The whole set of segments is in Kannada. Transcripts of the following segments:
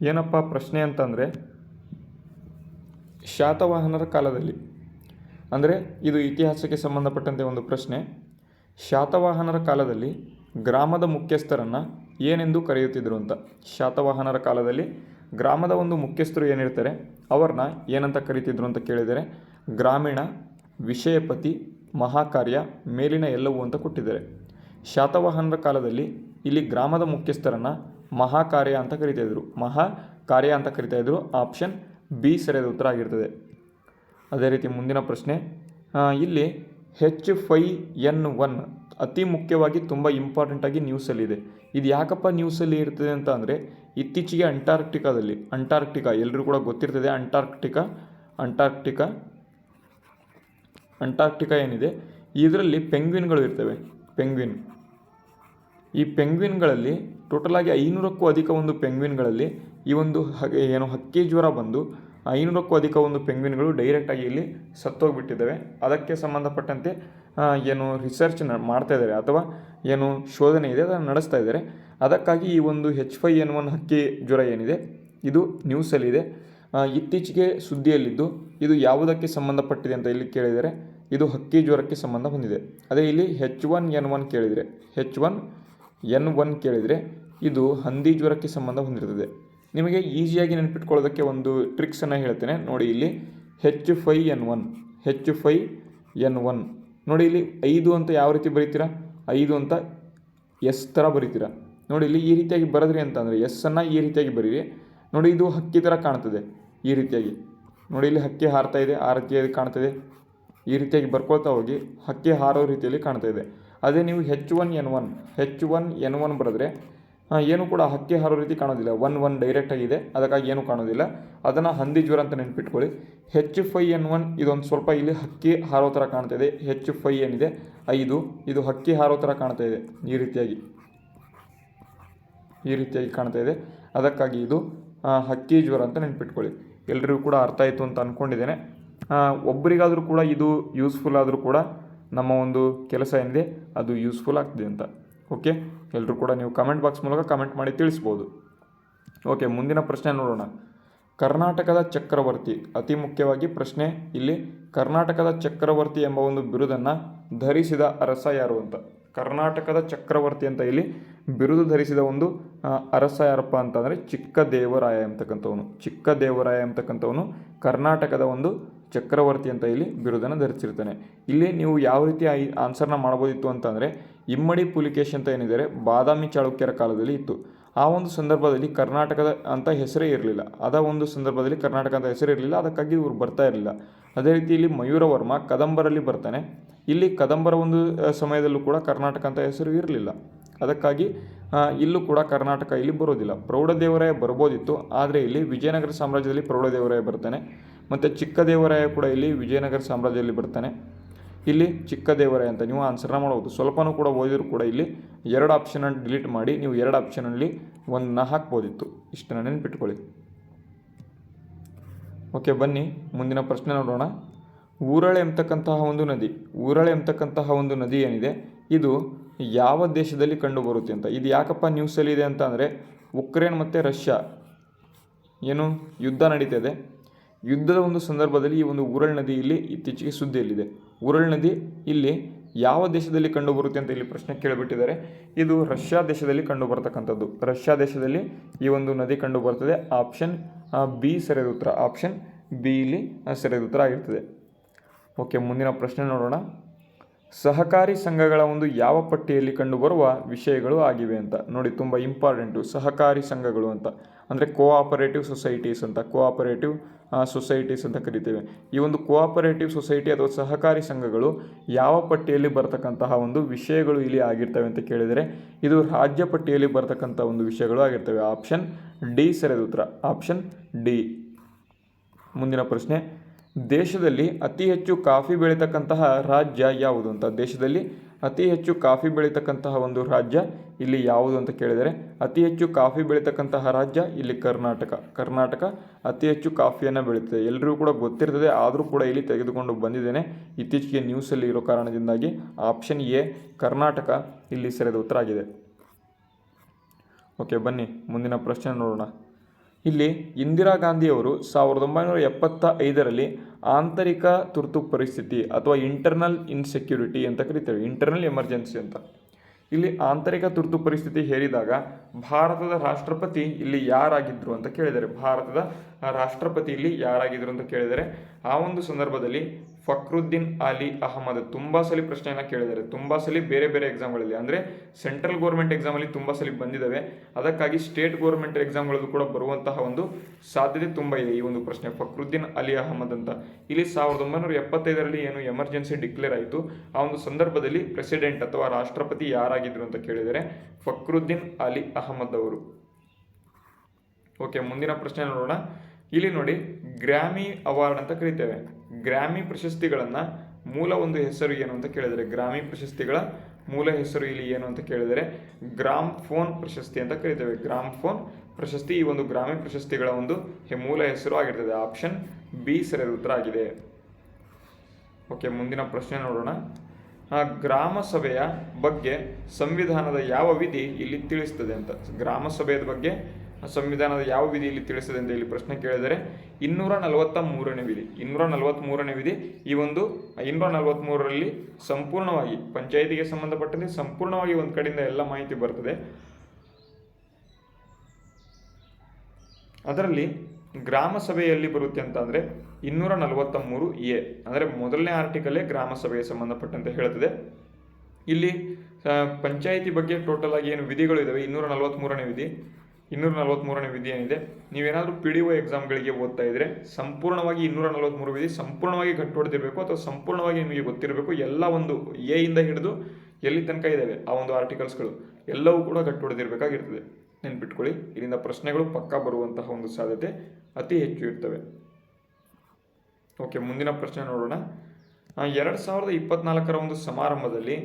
ಏನಪ್ಪ ಪ್ರಶ್ನೆ ಅಂತಂದರೆ, ಶಾತವಾಹನರ ಕಾಲದಲ್ಲಿ, ಅಂದರೆ ಇದು ಇತಿಹಾಸಕ್ಕೆ ಸಂಬಂಧಪಟ್ಟಂತೆ ಒಂದು ಪ್ರಶ್ನೆ. ಶಾತವಾಹನರ ಕಾಲದಲ್ಲಿ ಗ್ರಾಮದ ಮುಖ್ಯಸ್ಥರನ್ನು ಏನೆಂದು ಕರೆಯುತ್ತಿದ್ದರು ಅಂತ. ಶಾತವಾಹನರ ಕಾಲದಲ್ಲಿ ಗ್ರಾಮದ ಒಂದು ಮುಖ್ಯಸ್ಥರು ಏನಿರ್ತಾರೆ ಅವ್ರನ್ನ ಏನಂತ ಕರೀತಿದ್ರು ಅಂತ ಕೇಳಿದರೆ, ಗ್ರಾಮೀಣ, ವಿಷಯಪತಿ, ಮಹಾಕಾರ್ಯ, ಮೇಲಿನ ಎಲ್ಲವೂ ಅಂತ ಕೊಟ್ಟಿದ್ದಾರೆ. ಶಾತವಾಹನರ ಕಾಲದಲ್ಲಿ ಇಲ್ಲಿ ಗ್ರಾಮದ ಮುಖ್ಯಸ್ಥರನ್ನು ಮಹಾಕಾರ್ಯ ಅಂತ ಕರಿತಾಯಿದ್ರು. ಮಹಾಕಾರ್ಯ ಅಂತ ಕರಿತಾಯಿದ್ರು. ಆಪ್ಷನ್ ಬಿ ಸರಿಯಾದ ಉತ್ತರ ಆಗಿರ್ತದೆ. ಅದೇ ರೀತಿ ಮುಂದಿನ ಪ್ರಶ್ನೆ, ಇಲ್ಲಿ H5N1 ಅತಿ ಮುಖ್ಯವಾಗಿ ತುಂಬ ಇಂಪಾರ್ಟೆಂಟಾಗಿ ನ್ಯೂಸಲ್ಲಿದೆ. ಇದು ಯಾಕಪ್ಪ ನ್ಯೂಸಲ್ಲಿ ಇರ್ತದೆ ಅಂತ ಅಂದರೆ, ಇತ್ತೀಚೆಗೆ ಅಂಟಾರ್ಕ್ಟಿಕಾ ಎಲ್ಲರೂ ಕೂಡ ಗೊತ್ತಿರ್ತದೆ. ಅಂಟಾರ್ಕ್ಟಿಕಾ ಏನಿದೆ ಇದರಲ್ಲಿ ಪೆಂಗ್ವಿನ್ಗಳು ಇರ್ತವೆ. ಈ ಪೆಂಗ್ವಿನ್ಗಳಲ್ಲಿ ಟೋಟಲಾಗಿ 500ಕ್ಕೂ ಅಧಿಕ ಒಂದು ಪೆಂಗ್ವಿನ್ಗಳಲ್ಲಿ ಈ ಒಂದು ಹಕ್ಕಿ ಜ್ವರ ಬಂದು 500ಕ್ಕೂ ಅಧಿಕ ಒಂದು ಪೆಂಗ್ವಿನ್ಗಳು ಡೈರೆಕ್ಟಾಗಿ ಇಲ್ಲಿ ಸತ್ತೋಗ್ಬಿಟ್ಟಿದ್ದಾವೆ. ಅದಕ್ಕೆ ಸಂಬಂಧಪಟ್ಟಂತೆ ರಿಸರ್ಚ್ ಮಾಡ್ತಾ ಇದ್ದಾರೆ ಅಥವಾ ಶೋಧನೆ ಇದೆ ಅದನ್ನು ನಡೆಸ್ತಾ ಇದ್ದಾರೆ. ಅದಕ್ಕಾಗಿ ಈ ಒಂದು H5N1 ಹಕ್ಕಿ ಜ್ವರ ಏನಿದೆ ಇದು ನ್ಯೂಸಲ್ಲಿದೆ. ಇತ್ತೀಚೆಗೆ ಸುದ್ದಿಯಲ್ಲಿದ್ದು ಇದು ಯಾವುದಕ್ಕೆ ಸಂಬಂಧಪಟ್ಟಿದೆ ಅಂತ ಇಲ್ಲಿ ಕೇಳಿದರೆ, ಇದು ಹಕ್ಕಿ ಜ್ವರಕ್ಕೆ ಸಂಬಂಧ ಹೊಂದಿದೆ. ಅದೇ ಇಲ್ಲಿ H1N1 ಕೇಳಿದರೆ ಇದು ಹಂದಿ ಜ್ವರಕ್ಕೆ ಸಂಬಂಧ ಹೊಂದಿರ್ತದೆ. ನಿಮಗೆ ಈಸಿಯಾಗಿ ನೆನಪಿಟ್ಕೊಳ್ಳೋದಕ್ಕೆ ಒಂದು ಟ್ರಿಕ್ಸನ್ನು ಹೇಳ್ತೇನೆ ನೋಡಿ. ಇಲ್ಲಿ H5N1 ನೋಡಿ, ಇಲ್ಲಿ 5 ಅಂತ ಯಾವ ರೀತಿ ಬರೀತೀರಾ, 5 ಅಂತ ಎಸ್ ಥರ ಬರೀತೀರಾ ನೋಡಿ. ಇಲ್ಲಿ ಈ ರೀತಿಯಾಗಿ ಬರೆದ್ರಿ ಅಂತಂದರೆ ಎಸ್ಸನ್ನು ಈ ರೀತಿಯಾಗಿ ಬರೀರಿ ನೋಡಿ. ಇದು ಹಕ್ಕಿ ಥರ ಕಾಣ್ತದೆ ಈ ರೀತಿಯಾಗಿ ನೋಡಿ. ಇಲ್ಲಿ ಹಕ್ಕಿ ಹಾರ್ತಾ ಇದೆ, ಆ ರೀತಿಯಾಗಿ ಕಾಣ್ತದೆ. ಈ ರೀತಿಯಾಗಿ ಬರ್ಕೊಳ್ತಾ ಹೋಗಿ ಹಕ್ಕಿ ಹಾರೋ ರೀತಿಯಲ್ಲಿ ಕಾಣ್ತಾ ಇದೆ. ಅದೇ ನೀವು H1N1 ಬರೆದ್ರೆ ಏನೂ ಕೂಡ ಹಕ್ಕಿ ಹಾರೋ ರೀತಿ ಕಾಣೋದಿಲ್ಲ. 1 ಡೈರೆಕ್ಟ್ ಆಗಿದೆ, ಅದಕ್ಕಾಗಿ ಏನೂ ಕಾಣೋದಿಲ್ಲ. ಅದನ್ನು ಹಂದಿ ಜ್ವರ ಅಂತ ನೆನ್ಪಿಟ್ಕೊಳ್ಳಿ. H5N1 ಇದೊಂದು ಸ್ವಲ್ಪ ಇಲ್ಲಿ ಹಕ್ಕಿ ಹಾರೋ ಥರ ಕಾಣ್ತಾ ಇದೆ. H5 ಏನಿದೆ 5 ಇದು ಹಕ್ಕಿ ಹಾರೋ ಥರ ಕಾಣ್ತಾ ಇದೆ. ಈ ರೀತಿಯಾಗಿ ಕಾಣ್ತಾ ಇದೆ. ಅದಕ್ಕಾಗಿ ಇದು ಹಕ್ಕಿ ಜ್ವರ ಅಂತ ನೆನ್ಪಿಟ್ಕೊಳ್ಳಿ. ಎಲ್ಲರಿಗೂ ಕೂಡ ಅರ್ಥ ಆಯಿತು ಅಂತ ಅಂದ್ಕೊಂಡಿದ್ದೇನೆ. ಒಬ್ಬರಿಗಾದರೂ ಕೂಡ ಇದು ಯೂಸ್ಫುಲ್ ಆದರೂ ಕೂಡ ನಮ್ಮ ಒಂದು ಕೆಲಸ ಏನಿದೆ ಅದು ಯೂಸ್ಫುಲ್ ಆಗ್ತದೆ ಅಂತ. ಓಕೆ, ಎಲ್ಲರೂ ಕೂಡ ನೀವು ಕಮೆಂಟ್ ಬಾಕ್ಸ್ ಮೂಲಕ ಕಮೆಂಟ್ ಮಾಡಿ ತಿಳಿಸ್ಬೋದು. ಓಕೆ, ಮುಂದಿನ ಪ್ರಶ್ನೆ ನೋಡೋಣ. ಕರ್ನಾಟಕದ ಚಕ್ರವರ್ತಿ, ಅತಿ ಮುಖ್ಯವಾಗಿ ಪ್ರಶ್ನೆ ಇಲ್ಲಿ, ಕರ್ನಾಟಕದ ಚಕ್ರವರ್ತಿ ಎಂಬ ಒಂದು ಬಿರುದನ್ನು ಧರಿಸಿದ ಅರಸ ಯಾರು ಅಂತ. ಕರ್ನಾಟಕದ ಚಕ್ರವರ್ತಿ ಅಂತ ಇಲ್ಲಿ ಬಿರುದು ಧರಿಸಿದ ಒಂದು ಅರಸ ಯಾರಪ್ಪ ಅಂತಂದರೆ ಚಿಕ್ಕದೇವರಾಯ ಎಂಬತಕ್ಕಂಥವನು ಕರ್ನಾಟಕದ ಒಂದು ಚಕ್ರವರ್ತಿ ಅಂತ ಇಲ್ಲಿ ಬಿರುದನ್ನು ಧರಿಸಿರ್ತಾನೆ. ಇಲ್ಲಿ ನೀವು ಯಾವ ರೀತಿ ಆನ್ಸರ್ನ ಮಾಡ್ಬೋದಿತ್ತು ಅಂತಂದರೆ, ಇಮ್ಮಡಿ ಪುಲಿಕೇಶಿ ಅಂತ ಏನಿದ್ದಾರೆ ಬಾದಾಮಿ ಚಾಳುಕ್ಯರ ಕಾಲದಲ್ಲಿ ಇತ್ತು. ಆ ಒಂದು ಸಂದರ್ಭದಲ್ಲಿ ಕರ್ನಾಟಕದ ಅಂತ ಹೆಸರೇ ಇರಲಿಲ್ಲ. ಅದಕ್ಕಾಗಿ ಇವರು ಬರ್ತಾ ಇರಲಿಲ್ಲ. ಅದೇ ರೀತಿ ಇಲ್ಲಿ ಮಯೂರವರ್ಮ ಕದಂಬರಲ್ಲಿ ಬರ್ತಾನೆ. ಇಲ್ಲಿ ಕದಂಬರ ಒಂದು ಸಮಯದಲ್ಲೂ ಕೂಡ ಕರ್ನಾಟಕ ಅಂತ ಹೆಸರು ಇರಲಿಲ್ಲ. ಅದಕ್ಕಾಗಿ ಇಲ್ಲೂ ಕೂಡ ಕರ್ನಾಟಕ ಇಲ್ಲಿ ಬರೋದಿಲ್ಲ. ಪ್ರೌಢದೇವರಾಯ ಬರ್ಬೋದಿತ್ತು, ಆದರೆ ಇಲ್ಲಿ ವಿಜಯನಗರ ಸಾಮ್ರಾಜ್ಯದಲ್ಲಿ ಪ್ರೌಢದೇವರಾಯ ಬರ್ತಾನೆ. ಮತ್ತು ಚಿಕ್ಕದೇವರಾಯ ಕೂಡ ಇಲ್ಲಿ ವಿಜಯನಗರ ಸಾಮ್ರಾಜ್ಯದಲ್ಲಿ ಬರ್ತಾನೆ. ಇಲ್ಲಿ ಚಿಕ್ಕದೇವರಾಯ ಅಂತ ನೀವು ಆನ್ಸರ್ನ ಮಾಡ್ಬೋದು. ಸ್ವಲ್ಪನೂ ಕೂಡ ಓದಿದ್ರು ಕೂಡ ಇಲ್ಲಿ 2 ಆಪ್ಷನನ್ನು ಡಿಲೀಟ್ ಮಾಡಿ ನೀವು 2 ಆಪ್ಷನಲ್ಲಿ 1ನ ಹಾಕ್ಬೋದಿತ್ತು. ಇಷ್ಟನ್ನು ನೆನಪಿಟ್ಕೊಳ್ಳಿ. ಓಕೆ, ಬನ್ನಿ ಮುಂದಿನ ಪ್ರಶ್ನೆ ನೋಡೋಣ. ಊರಳೆ ಎಂಬತಕ್ಕಂತಹ ಒಂದು ನದಿ ಏನಿದೆ ಇದು ಯಾವ ದೇಶದಲ್ಲಿ ಕಂಡುಬರುತ್ತೆ ಅಂತ. ಇದು ಯಾಕಪ್ಪ ನ್ಯೂಸಲ್ಲಿದೆ ಅಂತ ಅಂದರೆ, ಉಕ್ರೇನ್ ಮತ್ತು ರಷ್ಯಾ ಯುದ್ಧ ನಡೀತಾ ಇದೆ. ಯುದ್ಧದ ಒಂದು ಸಂದರ್ಭದಲ್ಲಿ ಈ ಒಂದು ಊರಳ್ ನದಿ ಇಲ್ಲಿ ಇತ್ತೀಚೆಗೆ ಸುದ್ದಿಯಲ್ಲಿದೆ. ಊರಳ್ ನದಿ ಇಲ್ಲಿ ಯಾವ ದೇಶದಲ್ಲಿ ಕಂಡುಬರುತ್ತೆ ಅಂತ ಇಲ್ಲಿ ಪ್ರಶ್ನೆ ಕೇಳಿಬಿಟ್ಟಿದ್ದಾರೆ. ಇದು ರಷ್ಯಾ ದೇಶದಲ್ಲಿ ಕಂಡುಬರ್ತಕ್ಕಂಥದ್ದು. ರಷ್ಯಾ ದೇಶದಲ್ಲಿ ಈ ಒಂದು ನದಿ ಕಂಡುಬರ್ತದೆ. ಆಪ್ಷನ್ ಬಿ ಸರಿಯಾದ ಉತ್ತರ. ಆಪ್ಷನ್ ಬಿ ಇಲ್ಲಿ ಸರಿಯಾದ ಉತ್ತರ ಆಗಿರ್ತದೆ. ಓಕೆ, ಮುಂದಿನ ಪ್ರಶ್ನೆ ನೋಡೋಣ. ಸಹಕಾರಿ ಸಂಘಗಳ ಒಂದು ಯಾವ ಪಟ್ಟಿಯಲ್ಲಿ ಕಂಡುಬರುವ ವಿಷಯಗಳು ಆಗಿವೆ ಅಂತ ನೋಡಿ. ತುಂಬ ಇಂಪಾರ್ಟೆಂಟು ಸಹಕಾರಿ ಸಂಘಗಳು ಅಂತ ಅಂದರೆ ಕೋಆಪರೇಟಿವ್ ಸೊಸೈಟೀಸ್ ಅಂತ ಕರಿತೇವೆ. ಈ ಒಂದು ಕೋಆಪರೇಟಿವ್ ಸೊಸೈಟಿ ಅಥವಾ ಸಹಕಾರಿ ಸಂಘಗಳು ಯಾವ ಪಟ್ಟಿಯಲ್ಲಿ ಬರ್ತಕ್ಕಂತಹ ಒಂದು ವಿಷಯಗಳು ಇಲ್ಲಿ ಆಗಿರ್ತವೆ ಅಂತ ಕೇಳಿದರೆ, ಇದು ರಾಜ್ಯ ಪಟ್ಟಿಯಲ್ಲಿ ಬರ್ತಕ್ಕಂಥ ಒಂದು ವಿಷಯಗಳು ಆಗಿರ್ತವೆ. ಆಪ್ಷನ್ ಡಿ ಸರಿಯಾದ ಉತ್ತರ. Option D. ಮುಂದಿನ ಪ್ರಶ್ನೆ, ದೇಶದಲ್ಲಿ ಅತಿ ಹೆಚ್ಚು ಕಾಫಿ ಬೆಳೀತಕ್ಕಂತಹ ರಾಜ್ಯ ಯಾವುದು ಅಂತ. ದೇಶದಲ್ಲಿ ಅತಿ ಹೆಚ್ಚು ಕಾಫಿ ಬೆಳೀತಕ್ಕಂತಹ ಒಂದು ರಾಜ್ಯ ಇಲ್ಲಿ ಯಾವುದು ಅಂತ ಕೇಳಿದರೆ, ಅತಿ ಹೆಚ್ಚು ಕಾಫಿ ಬೆಳೀತಕ್ಕಂತಹ ರಾಜ್ಯ ಇಲ್ಲಿ ಕರ್ನಾಟಕ ಅತಿ ಹೆಚ್ಚು ಕಾಫಿಯನ್ನು ಬೆಳೀತದೆ. ಎಲ್ಲರಿಗೂ ಕೂಡ ಗೊತ್ತಿರ್ತದೆ, ಆದರೂ ಕೂಡ ಇಲ್ಲಿ ತೆಗೆದುಕೊಂಡು ಬಂದಿದ್ದೇನೆ ಇತ್ತೀಚೆಗೆ ನ್ಯೂಸಲ್ಲಿ ಇರೋ ಕಾರಣದಿಂದಾಗಿ. ಆಪ್ಷನ್ ಎ ಕರ್ನಾಟಕ ಇಲ್ಲಿ ಸರಿಯಾದ ಉತ್ತರ ಆಗಿದೆ. ಓಕೆ, ಬನ್ನಿ ಮುಂದಿನ ಪ್ರಶ್ನೆ ನೋಡೋಣ. ಇಲ್ಲಿ ಇಂದಿರಾ ಗಾಂಧಿಯವರು 1975ರಲ್ಲಿ ಆಂತರಿಕ ತುರ್ತು ಪರಿಸ್ಥಿತಿ ಅಥವಾ ಇಂಟರ್ನಲ್ ಇನ್ಸೆಕ್ಯೂರಿಟಿ ಅಂತ ಕರೀತೇವೆ, ಇಂಟರ್ನಲ್ ಎಮರ್ಜೆನ್ಸಿ ಅಂತ. ಇಲ್ಲಿ ಆಂತರಿಕ ತುರ್ತು ಪರಿಸ್ಥಿತಿ ಹೇರಿದಾಗ ಭಾರತದ ರಾಷ್ಟ್ರಪತಿ ಇಲ್ಲಿ ಯಾರಾಗಿದ್ದರು ಅಂತ ಕೇಳಿದರೆ, ಭಾರತದ ರಾಷ್ಟ್ರಪತಿ ಇಲ್ಲಿ ಯಾರಾಗಿದ್ದರು ಅಂತ ಕೇಳಿದರೆ, ಆ ಒಂದು ಸಂದರ್ಭದಲ್ಲಿ ಫಕ್ರುದ್ದೀನ್ ಅಲಿ ಅಹಮದ್. ತುಂಬ ಸಲ ಪ್ರಶ್ನೆಯನ್ನು ಕೇಳಿದ್ದಾರೆ, ತುಂಬ ಸಲ ಬೇರೆ ಬೇರೆ ಎಕ್ಸಾಮ್ಗಳಲ್ಲಿ, ಅಂದರೆ ಸೆಂಟ್ರಲ್ ಗೌರ್ಮೆಂಟ್ ಎಕ್ಸಾಮಲ್ಲಿ ತುಂಬ ಸಲ ಬಂದಿದ್ದಾವೆ, ಅದಕ್ಕಾಗಿ ಸ್ಟೇಟ್ ಗೌರ್ಮೆಂಟ್ ಎಕ್ಸಾಮ್ಗಳಲ್ಲೂ ಕೂಡ ಬರುವಂತಹ ಒಂದು ಸಾಧ್ಯತೆ ತುಂಬ ಇದೆ ಈ ಒಂದು ಪ್ರಶ್ನೆ. ಫಕ್ರುದ್ದೀನ್ ಅಲಿ ಅಹಮದ್ ಅಂತ ಇಲ್ಲಿ 1975ರಲ್ಲಿ ಏನು ಎಮರ್ಜೆನ್ಸಿ ಡಿಕ್ಲೇರ್ ಆಯಿತು, ಆ ಒಂದು ಸಂದರ್ಭದಲ್ಲಿ ಪ್ರೆಸಿಡೆಂಟ್ ಅಥವಾ ರಾಷ್ಟ್ರಪತಿ ಯಾರಾಗಿದ್ದರು ಅಂತ ಕೇಳಿದರೆ ಫಕ್ರುದ್ದೀನ್ ಅಲಿ ಅಹಮದ್ ಅವರು. ಓಕೆ, ಮುಂದಿನ ಪ್ರಶ್ನೆ ನೋಡೋಣ. ಇಲ್ಲಿ ನೋಡಿ, ಗ್ರಾಮಿ ಅವಾರ್ಡ್ ಅಂತ ಕರಿತೇವೆ. ಗ್ರಾಮಿ ಪ್ರಶಸ್ತಿಗಳನ್ನು ಮೂಲ ಒಂದು ಹೆಸರು ಏನು ಅಂತ ಕೇಳಿದರೆ, ಗ್ರಾಮಿ ಪ್ರಶಸ್ತಿಗಳ ಮೂಲ ಹೆಸರು ಇಲ್ಲಿ ಏನು ಅಂತ ಕೇಳಿದರೆ ಗ್ರಾಮ್ ಫೋನ್ ಪ್ರಶಸ್ತಿ ಅಂತ ಕರಿತೇವೆ. ಗ್ರಾಮ್ ಫೋನ್ ಪ್ರಶಸ್ತಿ ಈ ಒಂದು ಗ್ರಾಮಿ ಪ್ರಶಸ್ತಿಗಳ ಒಂದು ಮೂಲ ಹೆಸರು ಆಗಿರ್ತದೆ. ಆಪ್ಷನ್ ಬಿ ಸರಿಯಾದ ಉತ್ತರ ಆಗಿದೆ. ಓಕೆ, ಮುಂದಿನ ಪ್ರಶ್ನೆ ನೋಡೋಣ. ಗ್ರಾಮ ಸಭೆಯ ಬಗ್ಗೆ ಸಂವಿಧಾನದ ಯಾವ ವಿಧಿ ಇಲ್ಲಿ ತಿಳಿಸ್ತದೆ ಅಂತ. ಗ್ರಾಮ ಸಭೆಯ ಬಗ್ಗೆ ಸಂವಿಧಾನದ ಯಾವ ವಿಧಿ ಇಲ್ಲಿ ತಿಳಿಸ್ತದೆ ಅಂತ ಇಲ್ಲಿ ಪ್ರಶ್ನೆ ಕೇಳಿದರೆ 243ನೇ ವಿಧಿ. 243ನೇ ವಿಧಿ ಈ ಒಂದು 243ರಲ್ಲಿ ಸಂಪೂರ್ಣವಾಗಿ ಪಂಚಾಯಿತಿಗೆ ಸಂಬಂಧಪಟ್ಟಂತೆ ಸಂಪೂರ್ಣವಾಗಿ ಒಂದು ಕಡೆಯಿಂದ ಎಲ್ಲ ಮಾಹಿತಿ ಬರ್ತದೆ. ಅದರಲ್ಲಿ ಗ್ರಾಮ ಸಭೆಯಲ್ಲಿ ಬರುತ್ತೆ ಅಂತ ಅಂದರೆ 243A, ಅಂದರೆ ಮೊದಲನೇ ಆರ್ಟಿಕಲ್ಲೇ ಗ್ರಾಮ ಸಭೆಗೆ ಸಂಬಂಧಪಟ್ಟಂತೆ ಹೇಳ್ತದೆ. ಇಲ್ಲಿ ಪಂಚಾಯಿತಿ ಬಗ್ಗೆ ಟೋಟಲ್ ಆಗಿ ಏನು ವಿಧಿಗಳು ಇದ್ದಾವೆ, 243ನೇ ವಿಧಿ. 243ನೇ ವಿಧಿ ಏನಿದೆ, ನೀವೇನಾದರೂ PDO ಎಕ್ಸಾಮ್ಗಳಿಗೆ ಓದ್ತಾ ಇದ್ದರೆ ಸಂಪೂರ್ಣವಾಗಿ 243 ವಿಧಿ ಸಂಪೂರ್ಣವಾಗಿ ಗಟ್ಟು ಹೊಡೆದಿರಬೇಕು ಅಥವಾ ಸಂಪೂರ್ಣವಾಗಿ ನಿಮಗೆ ಗೊತ್ತಿರಬೇಕು. ಎಲ್ಲ ಒಂದು ಎ ಇಂದ ಹಿಡಿದು ಎಲ್ಲಿ ತನಕ ಇದ್ದಾವೆ ಆ ಒಂದು ಆರ್ಟಿಕಲ್ಸ್ಗಳು ಎಲ್ಲವೂ ಕೂಡ ಗಟ್ಟು ಹೊಡೆದಿರಬೇಕಾಗಿರ್ತದೆ. ನೆನ್ಪಿಟ್ಕೊಳ್ಳಿ, ಇಲ್ಲಿಂದ ಪ್ರಶ್ನೆಗಳು ಪಕ್ಕಾ ಬರುವಂತಹ ಒಂದು ಸಾಧ್ಯತೆ ಅತಿ ಹೆಚ್ಚು ಇರ್ತವೆ. ಓಕೆ, ಮುಂದಿನ ಪ್ರಶ್ನೆ ನೋಡೋಣ. 2024ರ ಒಂದು ಸಮಾರಂಭದಲ್ಲಿ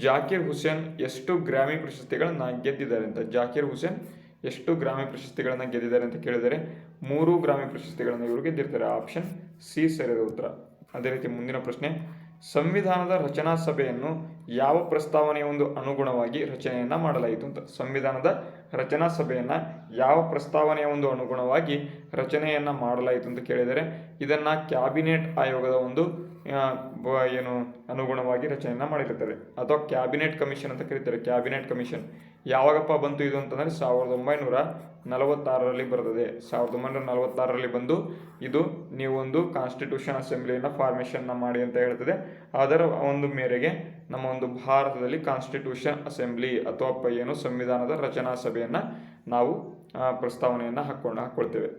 ಜಾಕಿರ್ ಹುಸೇನ್ ಎಷ್ಟು ಗ್ರಾಮಿ ಪ್ರಶಸ್ತಿಗಳನ್ನು ಗೆದ್ದಿದ್ದಾರೆ ಅಂತ. ಜಾಕಿರ್ ಹುಸೇನ್ ಎಷ್ಟು ಗ್ರಾಮಿ ಪ್ರಶಸ್ತಿಗಳನ್ನು ಗೆದ್ದಿದ್ದಾರೆ ಅಂತ ಕೇಳಿದರೆ 3 ಗ್ರಾಮಿ ಪ್ರಶಸ್ತಿಗಳನ್ನು ಇವರು ಗೆದ್ದಿರ್ತಾರೆ. ಆಪ್ಷನ್ ಸಿ ಸರಿಯಾದ ಉತ್ತರ. ಅದೇ ರೀತಿ ಮುಂದಿನ ಪ್ರಶ್ನೆ, ಸಂವಿಧಾನದ ರಚನಾ ಸಭೆಯನ್ನು ಯಾವ ಪ್ರಸ್ತಾವನೆಯ ಒಂದು ಅನುಗುಣವಾಗಿ ರಚನೆಯನ್ನು ಮಾಡಲಾಯಿತು ಅಂತ. ಸಂವಿಧಾನದ ರಚನಾ ಸಭೆಯನ್ನು ಯಾವ ಪ್ರಸ್ತಾವನೆಯ ಒಂದು ಅನುಗುಣವಾಗಿ ರಚನೆಯನ್ನು ಮಾಡಲಾಯಿತು ಅಂತ ಕೇಳಿದರೆ ಇದನ್ನು ಕ್ಯಾಬಿನೆಟ್ ಆಯೋಗದ ಒಂದು ಏನು ಅನುಗುಣವಾಗಿ ರಚನೆಯನ್ನು ಮಾಡಿರ್ತಾರೆ ಅಥವಾ ಕ್ಯಾಬಿನೆಟ್ ಕಮಿಷನ್ ಅಂತ ಕರೀತಾರೆ. ಕ್ಯಾಬಿನೆಟ್ ಕಮಿಷನ್ ಯಾವಾಗಪ್ಪ ಬಂತು ಇದು ಅಂತಂದರೆ 1946ರಲ್ಲಿ ಬರ್ತದೆ. 1946ರಲ್ಲಿ ಬಂದು ಇದು ನೀವು ಒಂದು ಕಾನ್ಸ್ಟಿಟ್ಯೂಷನ್ ಅಸೆಂಬ್ಲಿಯನ್ನು ಫಾರ್ಮೇಷನ್ನ ಮಾಡಿ ಅಂತ ಹೇಳ್ತದೆ. ಅದರ ಒಂದು ಮೇರೆಗೆ ನಮ್ಮ ಒಂದು ಭಾರತದಲ್ಲಿ ಕಾನ್ಸ್ಟಿಟ್ಯೂಷನ್ ಅಸೆಂಬ್ಲಿ ಅಥವಾ ಏನು ಸಂವಿಧಾನದ ರಚನಾ ಸಭೆಯನ್ನು ನಾವು ಪ್ರಸ್ತಾವನೆಯನ್ನು ಹಾಕ್ಕೊಳ್ತೇವೆ.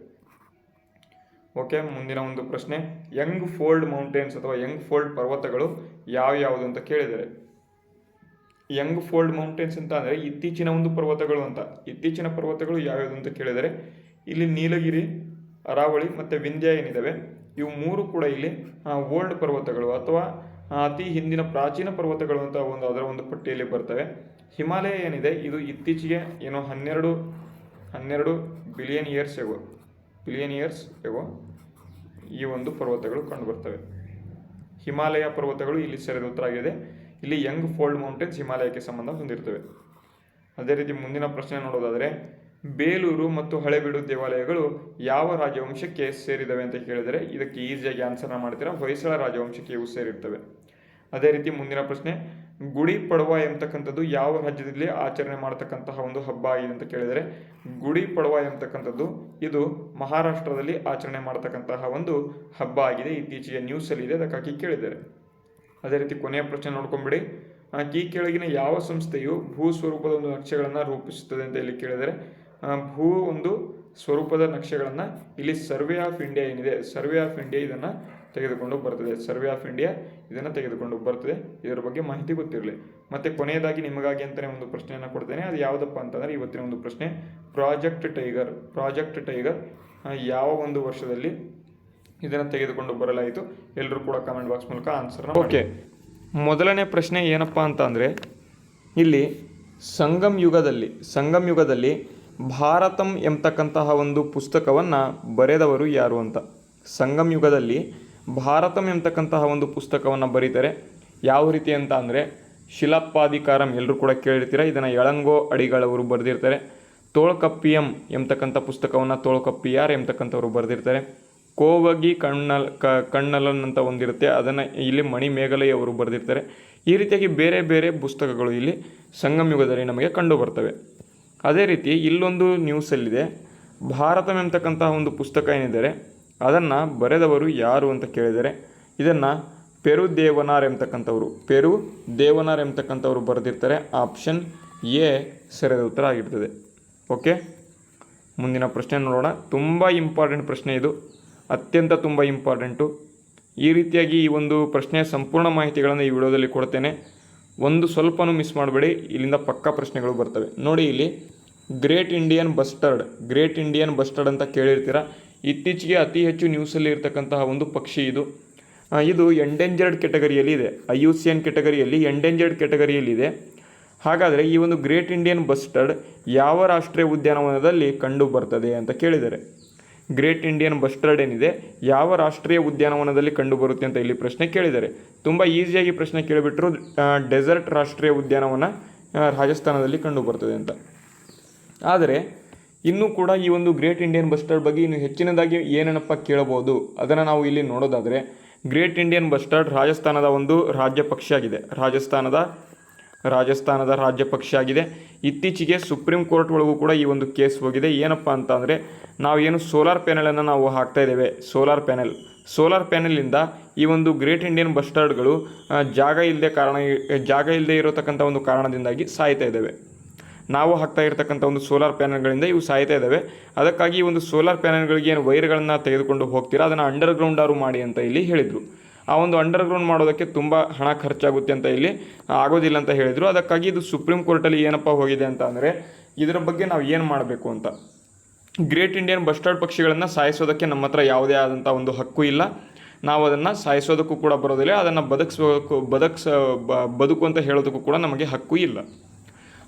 ಓಕೆ, ಮುಂದಿನ ಒಂದು ಪ್ರಶ್ನೆ, ಯಂಗ್ ಫೋಲ್ಡ್ ಮೌಂಟೇನ್ಸ್ ಅಥವಾ ಯಂಗ್ ಫೋಲ್ಡ್ ಪರ್ವತಗಳು ಯಾವ್ಯಾವುದು ಅಂತ ಕೇಳಿದರೆ, ಯಂಗ್ ಫೋಲ್ಡ್ ಮೌಂಟೇನ್ಸ್ ಅಂತ ಅಂದರೆ ಇತ್ತೀಚಿನ ಒಂದು ಪರ್ವತಗಳು ಅಂತ. ಇತ್ತೀಚಿನ ಪರ್ವತಗಳು ಯಾವ್ಯಾವುದು ಅಂತ ಕೇಳಿದರೆ ಇಲ್ಲಿ ನೀಲಗಿರಿ, ಅರಾವಳಿ ಮತ್ತು ವಿಂಧ್ಯ ಏನಿದ್ದಾವೆ ಇವು 3 ಕೂಡ ಇಲ್ಲಿ ಓಲ್ಡ್ ಪರ್ವತಗಳು ಅಥವಾ ಅತಿ ಹಿಂದಿನ ಪ್ರಾಚೀನ ಪರ್ವತಗಳು ಅಂತ ಅದರ ಒಂದು ಪಟ್ಟಿಯಲ್ಲಿ ಬರ್ತವೆ. ಹಿಮಾಲಯ ಏನಿದೆ ಇದು ಇತ್ತೀಚೆಗೆ ಏನೋ 12 ಬಿಲಿಯನ್ ಇಯರ್ಸ್ ಎಗೋ ಈ ಒಂದು ಪರ್ವತಗಳು ಕಂಡುಬರ್ತವೆ. ಹಿಮಾಲಯ ಪರ್ವತಗಳು ಇಲ್ಲಿ ಸರಿಯಾದ ಉತ್ತರ ಆಗಿದೆ. ಇಲ್ಲಿ ಯಂಗ್ ಫೋಲ್ಡ್ ಮೌಂಟೇನ್ಸ್ ಹಿಮಾಲಯಕ್ಕೆ ಸಂಬಂಧ ಹೊಂದಿರ್ತವೆ. ಅದೇ ರೀತಿ ಮುಂದಿನ ಪ್ರಶ್ನೆ ನೋಡೋದಾದರೆ, ಬೇಲೂರು ಮತ್ತು ಹಳೆಬೀಡು ದೇವಾಲಯಗಳು ಯಾವ ರಾಜವಂಶಕ್ಕೆ ಸೇರಿದವೆ ಅಂತ ಕೇಳಿದರೆ ಇದಕ್ಕೆ ಈಸಿಯಾಗಿ ಆನ್ಸರ್ನ ಮಾಡ್ತೀರಾ, ಹೊಯ್ಸಳ ರಾಜವಂಶಕ್ಕೆ ಇವು ಸೇರಿರ್ತವೆ. ಅದೇ ರೀತಿ ಮುಂದಿನ ಪ್ರಶ್ನೆ, ಗುಡಿ ಪಡವ ಎಂಬತಕ್ಕಂಥದ್ದು ಯಾವ ರಾಜ್ಯದಲ್ಲಿ ಆಚರಣೆ ಮಾಡತಕ್ಕಂತಹ ಒಂದು ಹಬ್ಬ ಆಗಿದೆ ಅಂತ ಕೇಳಿದರೆ ಗುಡಿ ಪಡವ ಎಂಬತಕ್ಕಂಥದ್ದು ಇದು ಮಹಾರಾಷ್ಟ್ರದಲ್ಲಿ ಆಚರಣೆ ಮಾಡತಕ್ಕಂತಹ ಒಂದು ಹಬ್ಬ ಆಗಿದೆ. ಇತ್ತೀಚೆಗೆ ನ್ಯೂಸಲ್ಲಿ ಇದೆ, ಅದಕ್ಕಾಗಿ ಕೇಳಿದ್ದಾರೆ. ಅದೇ ರೀತಿ ಕೊನೆಯ ಪ್ರಶ್ನೆ ನೋಡ್ಕೊಂಬಿಡಿ, ಈ ಕೆಳಗಿನ ಯಾವ ಸಂಸ್ಥೆಯು ಭೂ ಸ್ವರೂಪದ ಒಂದು ನಕ್ಷೆಗಳನ್ನು ರೂಪಿಸುತ್ತದೆ ಅಂತ ಇಲ್ಲಿ ಕೇಳಿದರೆ ಭೂ ಒಂದು ಸ್ವರೂಪದ ನಕ್ಷೆಗಳನ್ನು ಇಲ್ಲಿ ಸರ್ವೆ ಆಫ್ ಇಂಡಿಯಾ ಏನಿದೆ, ಸರ್ವೆ ಆಫ್ ಇಂಡಿಯಾ ಇದನ್ನು ತೆಗೆದುಕೊಂಡು ಬರ್ತದೆ. ಸರ್ವೆ ಆಫ್ ಇಂಡಿಯಾ ಇದನ್ನು ತೆಗೆದುಕೊಂಡು ಬರ್ತದೆ. ಇದರ ಬಗ್ಗೆ ಮಾಹಿತಿ ಗೊತ್ತಿರಲಿ. ಮತ್ತು ಕೊನೆಯದಾಗಿ ನಿಮಗಾಗಿ ಅಂತಲೇ ಒಂದು ಪ್ರಶ್ನೆಯನ್ನು ಕೊಡ್ತೇನೆ. ಅದು ಯಾವುದಪ್ಪ ಅಂತಂದರೆ ಇವತ್ತಿನ ಒಂದು ಪ್ರಶ್ನೆ, ಪ್ರಾಜೆಕ್ಟ್ ಟೈಗರ್ ಯಾವ ಒಂದು ವರ್ಷದಲ್ಲಿ ಇದನ್ನು ತೆಗೆದುಕೊಂಡು ಬರಲಾಯಿತು? ಎಲ್ಲರೂ ಕೂಡ ಕಾಮೆಂಟ್ ಬಾಕ್ಸ್ ಮೂಲಕ ಆನ್ಸರ್ನ. ಓಕೆ, ಮೊದಲನೇ ಪ್ರಶ್ನೆ ಏನಪ್ಪ ಅಂತ ಅಂದರೆ ಇಲ್ಲಿ ಸಂಗಮ್ ಯುಗದಲ್ಲಿ ಭಾರತಂ ಎಂಬತಕ್ಕಂತಹ ಒಂದು ಪುಸ್ತಕವನ್ನು ಬರೆದವರು ಯಾರು ಅಂತ. ಸಂಗಮ್ ಯುಗದಲ್ಲಿ ಭಾರತಂ ಎಂಬತಕ್ಕಂತಹ ಒಂದು ಪುಸ್ತಕವನ್ನು ಬರೀತಾರೆ. ಯಾವ ರೀತಿ ಅಂತ ಅಂದರೆ ಶಿಲಪ್ಪಾಧಿಕಾರಂ ಎಲ್ಲರೂ ಕೂಡ ಕೇಳಿರ್ತೀರ. ಇದನ್ನು ಯಳಂಗೋ ಅಡಿಗಳವರು ಬರೆದಿರ್ತಾರೆ. ತೋಳ್ಕಪ್ಪಿಯಂ ಎಂಬತಕ್ಕಂಥ ಪುಸ್ತಕವನ್ನು ತೋಳ್ಕಪ್ಪಿಯಾರ್ ಎಂಬತಕ್ಕಂಥವ್ರು ಬರೆದಿರ್ತಾರೆ. ಕೋವಗಿ ಕಣ್ಣಲನ್ ಅಂತ ಒಂದಿರುತ್ತೆ, ಅದನ್ನು ಇಲ್ಲಿ ಮಣಿಮೇಘಲೈ ಅವರು ಬರೆದಿರ್ತಾರೆ. ಈ ರೀತಿಯಾಗಿ ಬೇರೆ ಬೇರೆ ಪುಸ್ತಕಗಳು ಇಲ್ಲಿ ಸಂಗಮ ಯುಗದಲ್ಲಿ ನಮಗೆ ಕಂಡು ಬರ್ತವೆ. ಅದೇ ರೀತಿ ಇಲ್ಲೊಂದು ನ್ಯೂಸಲ್ಲಿದೆ, ಭಾರತಂ ಎಂಬತಕ್ಕಂತಹ ಒಂದು ಪುಸ್ತಕ ಏನಿದ್ದಾರೆ ಅದನ್ನು ಬರೆದವರು ಯಾರು ಅಂತ ಕೇಳಿದರೆ ಇದನ್ನು ಪೆರು ದೇವನಾರ್ ಎಂಬತಕ್ಕಂಥವ್ರು ಬರೆದಿರ್ತಾರೆ. ಆಪ್ಷನ್ ಎ ಸರಿಯಾದ ಉತ್ತರ ಆಗಿರ್ತದೆ. ಓಕೆ, ಮುಂದಿನ ಪ್ರಶ್ನೆ ನೋಡೋಣ. ತುಂಬ ಇಂಪಾರ್ಟೆಂಟ್ ಪ್ರಶ್ನೆ ಇದು, ಅತ್ಯಂತ ತುಂಬ ಇಂಪಾರ್ಟೆಂಟು. ಈ ರೀತಿಯಾಗಿ ಈ ಒಂದು ಪ್ರಶ್ನೆಯ ಸಂಪೂರ್ಣ ಮಾಹಿತಿಗಳನ್ನು ಈ ವಿಡಿಯೋದಲ್ಲಿ ಕೊಡ್ತೇನೆ, ಒಂದು ಸ್ವಲ್ಪನೂ ಮಿಸ್ ಮಾಡಬೇಡಿ, ಇಲ್ಲಿಂದ ಪಕ್ಕಾ ಪ್ರಶ್ನೆಗಳು ಬರ್ತವೆ. ನೋಡಿ, ಇಲ್ಲಿ ಗ್ರೇಟ್ ಇಂಡಿಯನ್ ಬಸ್ಟರ್ಡ್ ಅಂತ ಕೇಳಿರ್ತೀರ. ಇತ್ತೀಚೆಗೆ ಅತಿ ಹೆಚ್ಚು ನ್ಯೂಸಲ್ಲಿ ಇರ್ತಕ್ಕಂತಹ ಒಂದು ಪಕ್ಷಿ ಇದು ಎಂಡೇಂಜರ್ಡ್ ಕೆಟಗರಿಯಲ್ಲಿ ಇದೆ, IUCN ಕೆಟಗರಿಯಲ್ಲಿ ಎಂಡೇಂಜರ್ಡ್ ಕೆಟಗರಿಯಲ್ಲಿ ಇದೆ. ಹಾಗಾದರೆ ಈ ಒಂದು ಗ್ರೇಟ್ ಇಂಡಿಯನ್ ಬಸ್ಟರ್ಡ್ ಯಾವ ರಾಷ್ಟ್ರೀಯ ಉದ್ಯಾನವನದಲ್ಲಿ ಕಂಡು ಬರ್ತದೆ ಅಂತ ಕೇಳಿದ್ದಾರೆ. ಗ್ರೇಟ್ ಇಂಡಿಯನ್ ಬಸ್ಟರ್ಡ್ ಏನಿದೆ ಯಾವ ರಾಷ್ಟ್ರೀಯ ಉದ್ಯಾನವನದಲ್ಲಿ ಕಂಡು ಬರುತ್ತೆ ಅಂತ ಇಲ್ಲಿ ಪ್ರಶ್ನೆ ಕೇಳಿದ್ದಾರೆ. ತುಂಬ ಈಸಿಯಾಗಿ ಪ್ರಶ್ನೆ ಕೇಳಿಬಿಟ್ರು, ಡೆಸರ್ಟ್ ರಾಷ್ಟ್ರೀಯ ಉದ್ಯಾನವನ ರಾಜಸ್ಥಾನದಲ್ಲಿ ಕಂಡು ಬರ್ತದೆ ಅಂತ. ಆದರೆ ಇನ್ನೂ ಕೂಡ ಈ ಒಂದು ಗ್ರೇಟ್ ಇಂಡಿಯನ್ ಬಸ್ಟರ್ಡ್ ಬಗ್ಗೆ ಇನ್ನು ಹೆಚ್ಚಿನದಾಗಿ ಏನೇನಪ್ಪ ಕೇಳಬಹುದು ಅದನ್ನು ನಾವು ಇಲ್ಲಿ ನೋಡೋದಾದರೆ, ಗ್ರೇಟ್ ಇಂಡಿಯನ್ ಬಸ್ಟರ್ಡ್ ರಾಜಸ್ಥಾನದ ಒಂದು ರಾಜ್ಯ ಪಕ್ಷಿಯಾಗಿದೆ. ರಾಜಸ್ಥಾನದ ರಾಜ್ಯ ಪಕ್ಷಿಯಾಗಿದೆ. ಇತ್ತೀಚೆಗೆ ಸುಪ್ರೀಂ ಕೋರ್ಟ್ ಒಳಗೂ ಕೂಡ ಈ ಒಂದು ಕೇಸ್ ಹೋಗಿದೆ. ಏನಪ್ಪ ಅಂತ ಅಂದರೆ, ನಾವೇನು ಸೋಲಾರ್ ಪ್ಯಾನೆಲನ್ನು ನಾವು ಹಾಕ್ತಾ ಇದ್ದೇವೆ, ಸೋಲಾರ್ ಪ್ಯಾನೆಲಿಂದ ಈ ಒಂದು ಗ್ರೇಟ್ ಇಂಡಿಯನ್ ಬಸ್ಟರ್ಡ್ಗಳು ಜಾಗ ಇಲ್ಲದೆ ಇರತಕ್ಕಂಥ ಒಂದು ಕಾರಣದಿಂದಾಗಿ ಸಾಯ್ತಾ ಇದ್ದಾವೆ. ನಾವು ಹಾಕ್ತಾ ಇರತಕ್ಕಂಥ ಒಂದು ಸೋಲಾರ್ ಪ್ಯಾನೆಲ್ಗಳಿಂದ ಇವು ಸಾಯ್ತಾ ಇದ್ದಾವೆ. ಅದಕ್ಕಾಗಿ ಈ ಒಂದು ಸೋಲಾರ್ ಪ್ಯಾನೆಲ್ಗಳಿಗೆ ಏನು ವೈರ್ಗಳನ್ನು ತೆಗೆದುಕೊಂಡು ಹೋಗ್ತೀರಾ ಅದನ್ನು ಅಂಡರ್ಗ್ರೌಂಡಾರು ಮಾಡಿ ಅಂತ ಇಲ್ಲಿ ಹೇಳಿದರು. ಆ ಒಂದು ಅಂಡರ್ಗ್ರೌಂಡ್ ಮಾಡೋದಕ್ಕೆ ತುಂಬ ಹಣ ಖರ್ಚಾಗುತ್ತೆ ಅಂತ ಇಲ್ಲಿ ಆಗೋದಿಲ್ಲ ಅಂತ ಹೇಳಿದರು. ಅದಕ್ಕಾಗಿ ಇದು ಸುಪ್ರೀಂ ಕೋರ್ಟಲ್ಲಿ ಏನಪ್ಪ ಹೋಗಿದೆ ಅಂತ ಅಂದರೆ, ಇದರ ಬಗ್ಗೆ ನಾವು ಏನು ಮಾಡಬೇಕು ಅಂತ. ಗ್ರೇಟ್ ಇಂಡಿಯನ್ ಬಸ್ಟರ್ಡ್ ಪಕ್ಷಿಗಳನ್ನು ಸಾಯಿಸೋದಕ್ಕೆ ನಮ್ಮ ಹತ್ರ ಯಾವುದೇ ಆದಂಥ ಒಂದು ಹಕ್ಕು ಇಲ್ಲ, ನಾವು ಅದನ್ನು ಸಾಯಿಸೋದಕ್ಕೂ ಕೂಡ ಬರೋದಿಲ್ಲ, ಅದನ್ನು ಬದುಕು ಅಂತ ಹೇಳೋದಕ್ಕೂ ಕೂಡ ನಮಗೆ ಹಕ್ಕು ಇಲ್ಲ.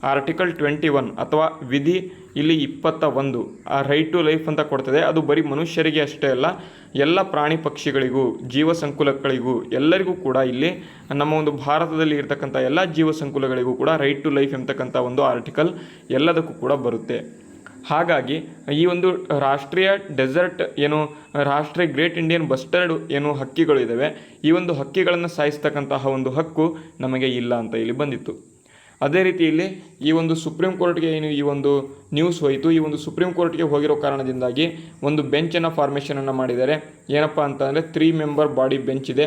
ಆರ್ಟಿಕಲ್ 21 ಅಥವಾ ವಿಧಿ ಇಲ್ಲಿ 21 ರೈಟ್ ಟು ಲೈಫ್ ಅಂತ ಕೊಡ್ತದೆ. ಅದು ಬರೀ ಮನುಷ್ಯರಿಗೆ ಅಷ್ಟೇ ಅಲ್ಲ, ಎಲ್ಲ ಪ್ರಾಣಿ ಪಕ್ಷಿಗಳಿಗೂ ಜೀವ ಸಂಕುಲಗಳಿಗೂ ಎಲ್ಲರಿಗೂ ಕೂಡ ಇಲ್ಲಿ ನಮ್ಮ ಒಂದು ಭಾರತದಲ್ಲಿ ಇರ್ತಕ್ಕಂಥ ಎಲ್ಲ ಜೀವ ಸಂಕುಲಗಳಿಗೂ ಕೂಡ ರೈಟ್ ಟು ಲೈಫ್ ಎಂಬತಕ್ಕಂಥ ಒಂದು ಆರ್ಟಿಕಲ್ ಎಲ್ಲದಕ್ಕೂ ಕೂಡ ಬರುತ್ತೆ. ಹಾಗಾಗಿ ಈ ಒಂದು ರಾಷ್ಟ್ರೀಯ ಗ್ರೇಟ್ ಇಂಡಿಯನ್ ಬಸ್ಟರ್ಡ್ ಏನು ಹಕ್ಕಿಗಳು ಇದ್ದಾವೆ, ಈ ಒಂದು ಹಕ್ಕಿಗಳನ್ನು ಸಾಯಿಸ್ತಕ್ಕಂತಹ ಒಂದು ಹಕ್ಕು ನಮಗೆ ಇಲ್ಲ ಅಂತ ಇಲ್ಲಿ ಬಂದಿತ್ತು. ಅದೇ ರೀತಿ ಇಲ್ಲಿ ಈ ಒಂದು ಸುಪ್ರೀಂ ಕೋರ್ಟ್ಗೆ ಏನು ಈ ಒಂದು ನ್ಯೂಸ್ ಹೋಯಿತು, ಈ ಒಂದು ಸುಪ್ರೀಂ ಕೋರ್ಟ್ಗೆ ಹೋಗಿರೋ ಕಾರಣದಿಂದಾಗಿ ಒಂದು ಬೆಂಚನ್ನು ಫಾರ್ಮೇಷನನ್ನು ಮಾಡಿದ್ದಾರೆ. ಏನಪ್ಪ ಅಂತಂದರೆ 3 ಮೆಂಬರ್ ಬಾಡಿ ಬೆಂಚ್ ಇದೆ.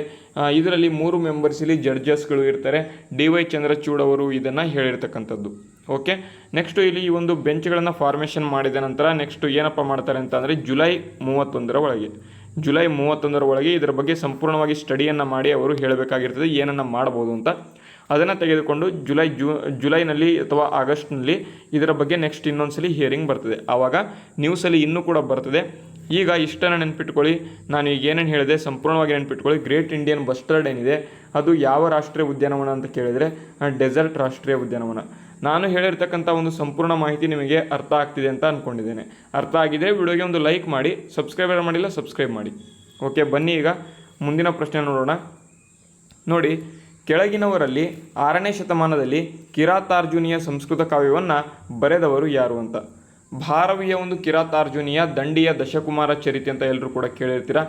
ಇದರಲ್ಲಿ 3 ಮೆಂಬರ್ಸ್ ಇಲ್ಲಿ ಜಡ್ಜಸ್ಗಳು ಇರ್ತಾರೆ. DY ಚಂದ್ರಚೂಡ್ ಅವರು ಇದನ್ನು ಹೇಳಿರ್ತಕ್ಕಂಥದ್ದು. ಓಕೆ, ನೆಕ್ಸ್ಟು ಇಲ್ಲಿ ಈ ಒಂದು ಬೆಂಚ್ಗಳನ್ನು ಫಾರ್ಮೇಷನ್ ಮಾಡಿದ ನಂತರ ನೆಕ್ಸ್ಟು ಏನಪ್ಪ ಮಾಡ್ತಾರೆ ಅಂತಂದರೆ ಜುಲೈ 31 ಒಳಗೆ ಇದರ ಬಗ್ಗೆ ಸಂಪೂರ್ಣವಾಗಿ ಸ್ಟಡಿಯನ್ನು ಮಾಡಿ ಅವರು ಹೇಳಬೇಕಾಗಿರ್ತದೆ ಏನನ್ನು ಮಾಡ್ಬೋದು ಅಂತ. ಅದನ್ನು ತೆಗೆದುಕೊಂಡು ಜುಲೈನಲ್ಲಿ ಅಥವಾ ಆಗಸ್ಟ್ನಲ್ಲಿ ಇದರ ಬಗ್ಗೆ ನೆಕ್ಸ್ಟ್ ಇನ್ನೊಂದ್ಸಲಿ ಹಿಯರಿಂಗ್ ಬರ್ತದೆ. ಆವಾಗ ನ್ಯೂಸಲ್ಲಿ ಇನ್ನೂ ಕೂಡ ಬರ್ತದೆ. ಈಗ ಇಷ್ಟನ್ನು ನೆನ್ಪಿಟ್ಕೊಳ್ಳಿ, ನಾನು ಈಗ ಏನೇನು ಹೇಳಿದೆ ಸಂಪೂರ್ಣವಾಗಿ ನೆನ್ಪಿಟ್ಕೊಳ್ಳಿ. ಗ್ರೇಟ್ ಇಂಡಿಯನ್ ಬಸ್ಟರ್ಡ್ ಏನಿದೆ ಅದು ಯಾವ ರಾಷ್ಟ್ರೀಯ ಉದ್ಯಾನವನ ಅಂತ ಕೇಳಿದರೆ ಡೆಸರ್ಟ್ ರಾಷ್ಟ್ರೀಯ ಉದ್ಯಾನವನ. ನಾನು ಹೇಳಿರ್ತಕ್ಕಂಥ ಒಂದು ಸಂಪೂರ್ಣ ಮಾಹಿತಿ ನಿಮಗೆ ಅರ್ಥ ಆಗ್ತಿದೆ ಅಂತ ಅಂದ್ಕೊಂಡಿದ್ದೇನೆ. ಅರ್ಥ ಆಗಿದ್ದರೆ ವಿಡಿಯೋಗೆ ಒಂದು ಲೈಕ್ ಮಾಡಿ, ಸಬ್ಸ್ಕ್ರೈಬರ್ ಮಾಡಿಲ್ಲ ಸಬ್ಸ್ಕ್ರೈಬ್ ಮಾಡಿ. ಓಕೆ, ಬನ್ನಿ ಈಗ ಮುಂದಿನ ಪ್ರಶ್ನೆ ನೋಡೋಣ. ನೋಡಿ, ಕೆಳಗಿನವರಲ್ಲಿ 6ನೇ ಶತಮಾನದಲ್ಲಿ ಕಿರಾತಾರ್ಜುನಿಯ ಸಂಸ್ಕೃತ ಕಾವ್ಯವನ್ನು ಬರೆದವರು ಯಾರು ಅಂತ. ಭಾರವಿಯ ಒಂದು ಕಿರಾತಾರ್ಜುನಿಯ ದಂಡಿಯ ದಶಕುಮಾರ ಚರಿತೆ ಅಂತ ಎಲ್ಲರೂ ಕೂಡ ಕೇಳಿರ್ತೀರ.